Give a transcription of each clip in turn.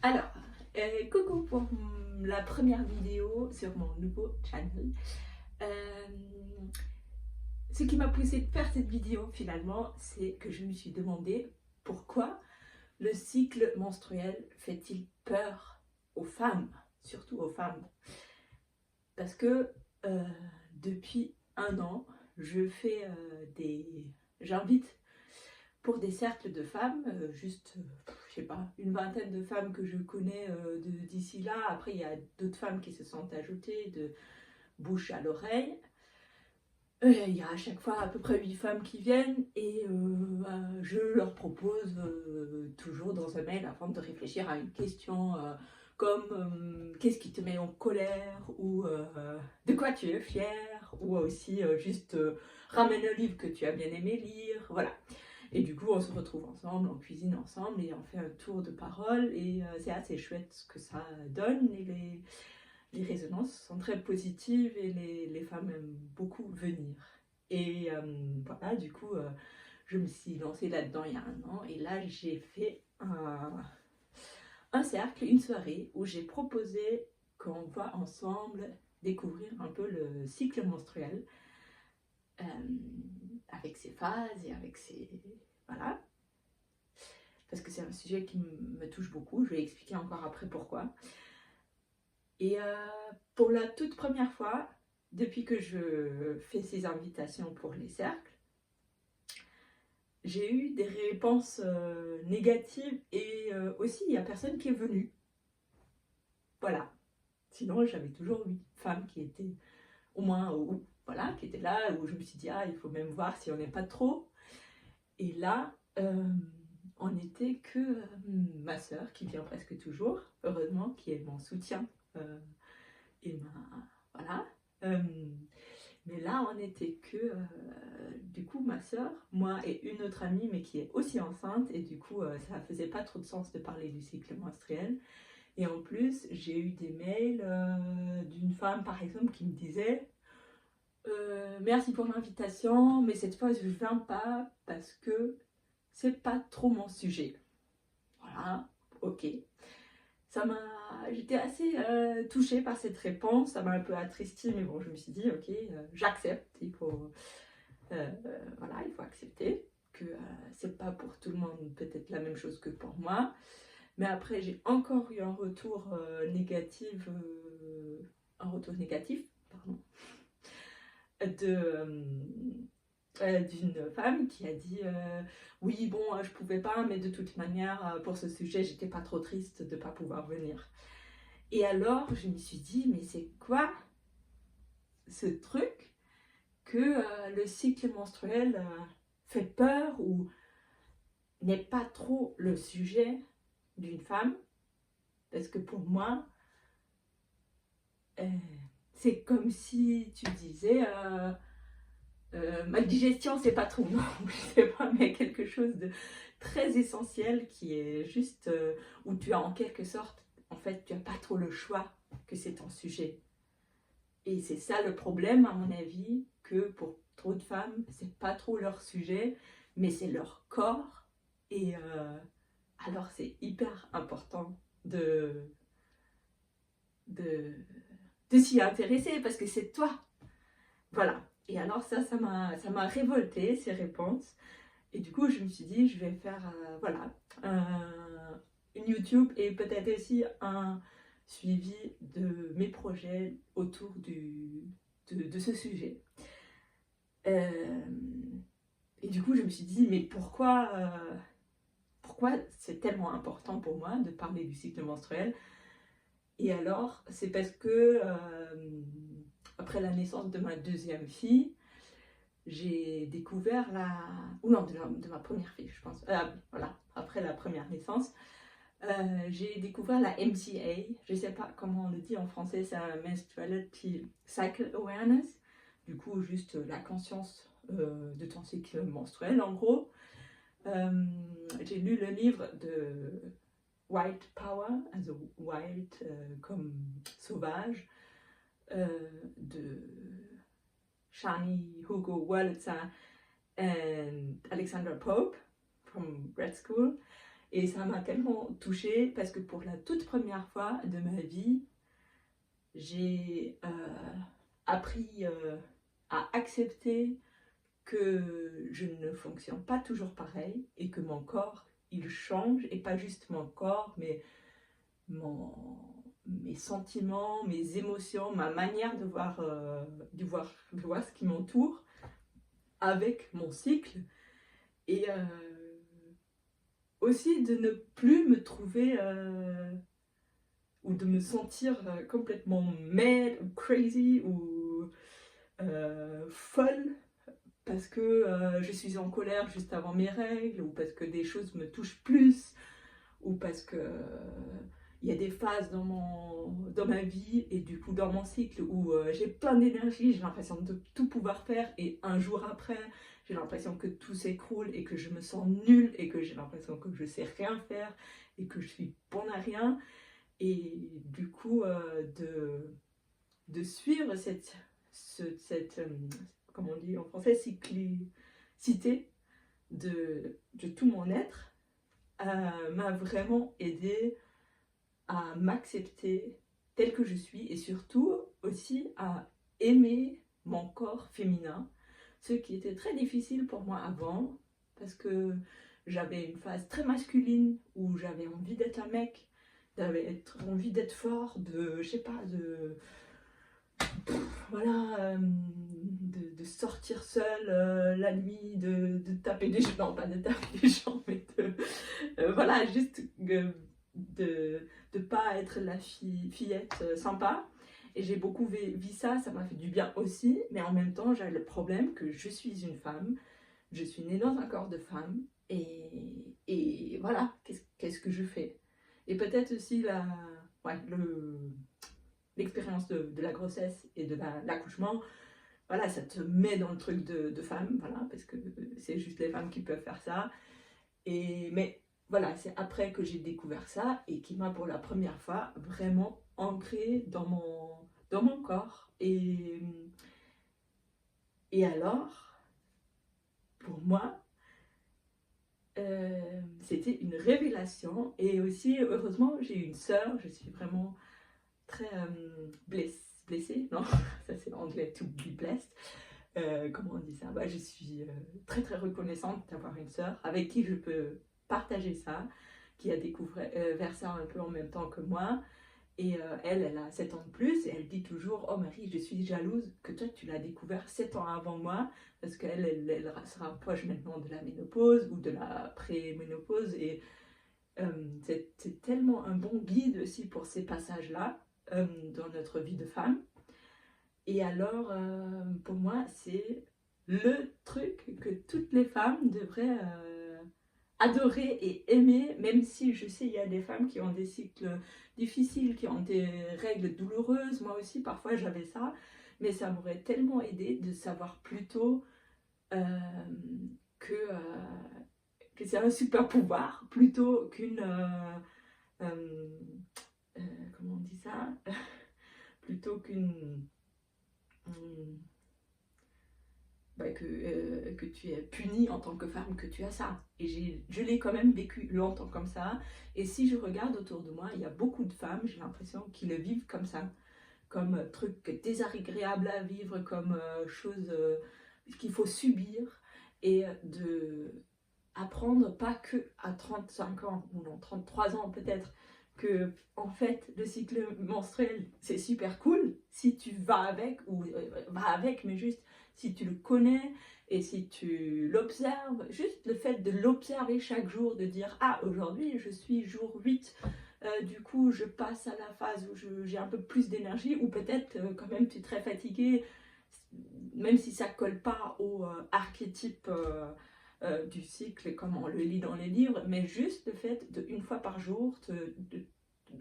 Alors, coucou pour la première vidéo sur mon nouveau channel. Euh, Ce qui m'a poussé de faire cette vidéo finalement, c'est que je me suis demandé pourquoi le cycle menstruel fait-il peur aux femmes, surtout aux femmes. Parce que euh, depuis un an, je fais j'invite pour des cercles de femmes, juste, je sais pas, une vingtaine de femmes que je connais d'ici là. Après, il y a d'autres femmes qui se sont ajoutées de bouche à l'oreille. Il y a à chaque fois à peu près 8 femmes qui viennent et je leur propose toujours dans un mail avant de réfléchir à une question comme qu'est-ce qui te met en colère ou de quoi tu es fière ou aussi juste ramène un livre que tu as bien aimé lire, voilà. Et du coup, on se retrouve ensemble, on cuisine ensemble et on fait un tour de parole. Et c'est assez chouette ce que ça donne. Et les résonances sont très positives et les femmes aiment beaucoup venir. Et voilà, du coup, je me suis lancée là-dedans il y a un an. Et là, j'ai fait un cercle, une soirée où j'ai proposé qu'on va ensemble découvrir un peu le cycle menstruel euh, avec ses phases et avec ses... Voilà, parce que c'est un sujet qui me touche beaucoup. Je vais expliquer encore après pourquoi. Et pour la toute première fois, depuis que je fais ces invitations pour les cercles, j'ai eu des réponses négatives et aussi il n'y a personne qui est venu. Voilà. Sinon, j'avais toujours 8 femmes qui étaient au moins, voilà, qui étaient là, où je me suis dit, ah, il faut même voir si on n'est pas trop. Et là, on n'était que ma sœur, qui vient presque toujours, heureusement, qui est mon soutien. Et voilà. Euh, mais là, on n'était que, du coup, ma sœur, moi et une autre amie, mais qui est aussi enceinte. Et du coup, ça faisait pas trop de sens de parler du cycle menstruel. Et en plus, j'ai eu des mails d'une femme, par exemple, qui me disait merci pour l'invitation, mais cette fois, je ne viens pas parce que c'est pas trop mon sujet. Voilà, ok. J'étais assez touchée par cette réponse, ça m'a un peu attristie, mais bon, je me suis dit, ok, j'accepte, voilà, il faut accepter que c'est pas pour tout le monde peut-être la même chose que pour moi. Mais après, j'ai encore eu un retour négatif, pardon, de d'une femme qui a dit oui bon je pouvais pas mais de toute manière pour ce sujet j'étais pas trop triste de pas pouvoir venir. Et alors je me suis dit mais c'est quoi ce truc que le cycle menstruel fait peur ou n'est pas trop le sujet d'une femme, parce que pour moi euh, c'est comme si tu disais ma digestion, c'est pas trop, non, je sais pas, mais quelque chose de très essentiel qui est juste où tu as en quelque sorte, en fait, tu as pas trop le choix que c'est ton sujet. Et c'est ça le problème, à mon avis, que pour trop de femmes, c'est pas trop leur sujet, mais c'est leur corps. Et alors, c'est hyper important de, de s'y intéresser parce que c'est toi. Voilà. Et alors ça m'a révolté ces réponses. Et du coup, je me suis dit, je vais faire voilà, une YouTube et peut-être aussi un suivi de mes projets autour de ce sujet. Euh, et du coup, je me suis dit, mais pourquoi c'est tellement important pour moi de parler du cycle menstruel? Et alors, c'est parce que après la naissance de ma deuxième fille, j'ai découvert ou non, de ma première fille, je pense. Voilà, après la première naissance, j'ai découvert la MCA. Je ne sais pas comment on le dit en français, c'est un Menstruality Cycle Awareness. Du coup, juste la conscience de ton cycle menstruel, en gros. J'ai lu le livre de White Power, also White comme sauvage, de Shani Hugo Wurlitzer et Alexandra Pope from Grad School. Et ça m'a tellement touchée parce que pour la toute première fois de ma vie, j'ai appris à accepter que je ne fonctionne pas toujours pareil et que mon corps, il change, et pas juste mon corps, mais mon, mes sentiments, mes émotions, ma manière de voir ce qui m'entoure avec mon cycle. Et aussi de ne plus me trouver ou de me sentir complètement mad ou crazy ou folle parce que je suis en colère juste avant mes règles, ou parce que des choses me touchent plus, ou parce que il y a des phases dans ma vie et du coup dans mon cycle où j'ai plein d'énergie, j'ai l'impression de tout pouvoir faire, et un jour après j'ai l'impression que tout s'écroule et que je me sens nulle et que j'ai l'impression que je sais rien faire et que je suis bon à rien. Et du coup de suivre comment on dit en français, cyclicité de tout mon être m'a vraiment aidé à m'accepter telle que je suis, et surtout aussi à aimer mon corps féminin, ce qui était très difficile pour moi avant parce que j'avais une phase très masculine où j'avais envie d'être un mec, j'avais envie d'être fort, je sais pas, voilà, de sortir seule la nuit, de taper des gens, non pas de taper des gens, mais voilà, juste de pas être la fillette sympa. Et j'ai beaucoup vu ça, ça m'a fait du bien aussi, mais en même temps, j'ai le problème que je suis une femme, je suis née dans un corps de femme, et voilà, qu'est-ce que je fais? Et peut-être aussi ouais, l'expérience de la grossesse et de l'accouchement, voilà, ça te met dans le truc de femme, voilà, parce que c'est juste les femmes qui peuvent faire ça. Mais voilà, c'est après que j'ai découvert ça et qui m'a pour la première fois vraiment ancré dans mon corps. Et alors, pour moi, c'était une révélation. Et aussi, heureusement, j'ai une sœur, je suis vraiment très blessée, non, ça c'est l'anglais, to be blessed. Comment on dit ça? Bah, je suis très très reconnaissante d'avoir une sœur avec qui je peux partager ça, qui a découvert ça un peu en même temps que moi. Et elle a 7 ans de plus, et elle dit toujours: oh Marie, je suis jalouse que toi tu l'as découvert 7 ans avant moi, parce qu'elle se rapproche maintenant de la ménopause ou de la pré-ménopause, et c'est tellement un bon guide aussi pour ces passages-là dans notre vie de femme. Et alors, pour moi, c'est le truc que toutes les femmes devraient adorer et aimer, même si je sais il y a des femmes qui ont des cycles difficiles, qui ont des règles douloureuses. Moi aussi, parfois, j'avais ça, mais ça m'aurait tellement aidé de savoir plus tôt que, c'est un super pouvoir, plutôt qu'une... comment on dit ça? Plutôt qu'une... que tu es punie en tant que femme, que tu as ça. Et je l'ai quand même vécu longtemps comme ça. Et si je regarde autour de moi, il y a beaucoup de femmes, j'ai l'impression, qui le vivent comme ça. Comme truc désagréable à vivre, comme chose qu'il faut subir. Et de apprendre, pas que à 35 ans, ou non, 33 ans peut-être, que en fait le cycle menstruel c'est super cool si tu vas avec, ou va avec, mais juste si tu le connais et si tu l'observes, juste le fait de l'observer chaque jour, de dire: ah, aujourd'hui je suis jour 8, du coup je passe à la phase où j'ai un peu plus d'énergie, ou peut-être quand même tu es très fatigué, même si ça colle pas au archétype du cycle comme on le lit dans les livres, mais juste le fait de une fois par jour de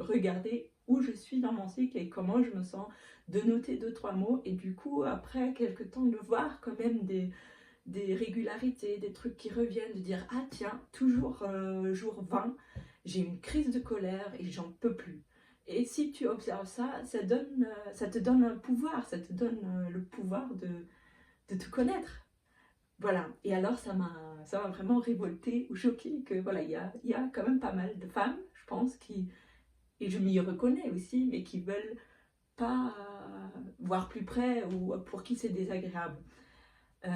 regarder où je suis dans mon cycle et comment je me sens, de noter 2-3 mots, et du coup après quelques temps de voir quand même des régularités, des trucs qui reviennent, de dire: ah tiens, toujours jour 20, j'ai une crise de colère et j'en peux plus. Et si tu observes ça, ça te donne un pouvoir, ça te donne le pouvoir de te connaître. Voilà, et alors ça m'a ça m'a vraiment révoltée ou choquée que voilà, il y a quand même pas mal de femmes, je pense, qui, et je m'y reconnais aussi, mais qui veulent pas voir plus près ou pour qui c'est désagréable. Euh,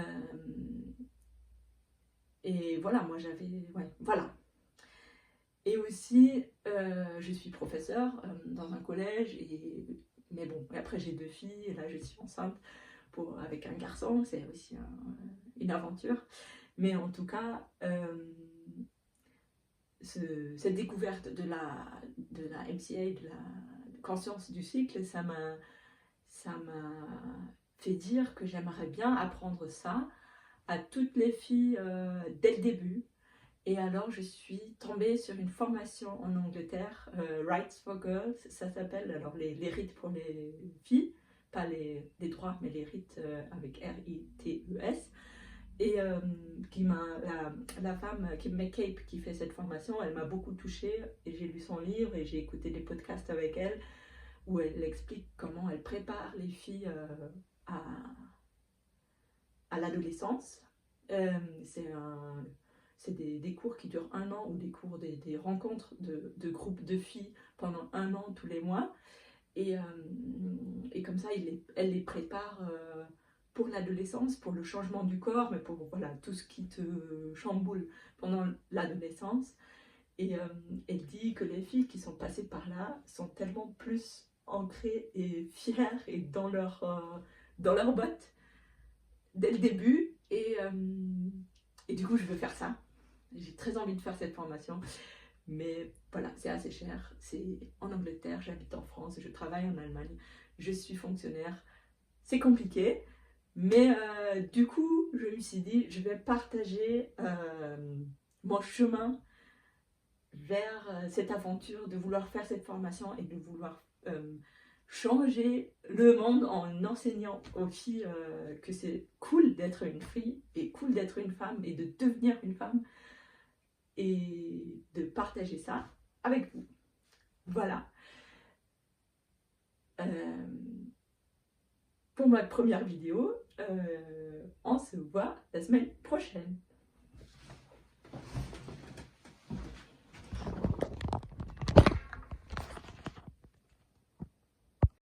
et voilà, moi j'avais... Ouais, voilà. Et aussi, je suis professeure dans un collège, mais bon, après j'ai 2 filles, et là je suis enceinte avec un garçon, c'est aussi une aventure. Mais en tout cas, cette découverte de la MCA, de la conscience du cycle, ça m'a fait dire que j'aimerais bien apprendre ça à toutes les filles dès le début. Et alors, je suis tombée sur une formation en Angleterre, Rights for Girls, ça s'appelle, alors les rites pour les filles, pas les droits, mais les rites avec R-I-T-E-S. Et la femme, Kim McCabe, qui fait cette formation, elle m'a beaucoup touchée, et j'ai lu son livre, et j'ai écouté des podcasts avec elle, où elle explique comment elle prépare les filles à l'adolescence. C'est des cours qui durent 1 an, ou des rencontres de groupes de filles pendant 1 an tous les mois. Et comme ça, elle les prépare pour l'adolescence, pour le changement du corps, mais pour voilà, tout ce qui te chamboule pendant l'adolescence. Et elle dit que les filles qui sont passées par là sont tellement plus ancrées et fières et dans leurs bottes dès le début. Et du coup, je veux faire ça. J'ai très envie de faire cette formation. Mais voilà, c'est assez cher. C'est en Angleterre, j'habite en France, je travaille en Allemagne, je suis fonctionnaire. C'est compliqué. Mais du coup, je me suis dit, je vais partager mon chemin vers cette aventure de vouloir faire cette formation et de vouloir changer le monde en enseignant aux filles que c'est cool d'être une fille et cool d'être une femme et de devenir une femme et de partager ça avec vous. Voilà. Pour ma première vidéo, on se voit la semaine prochaine.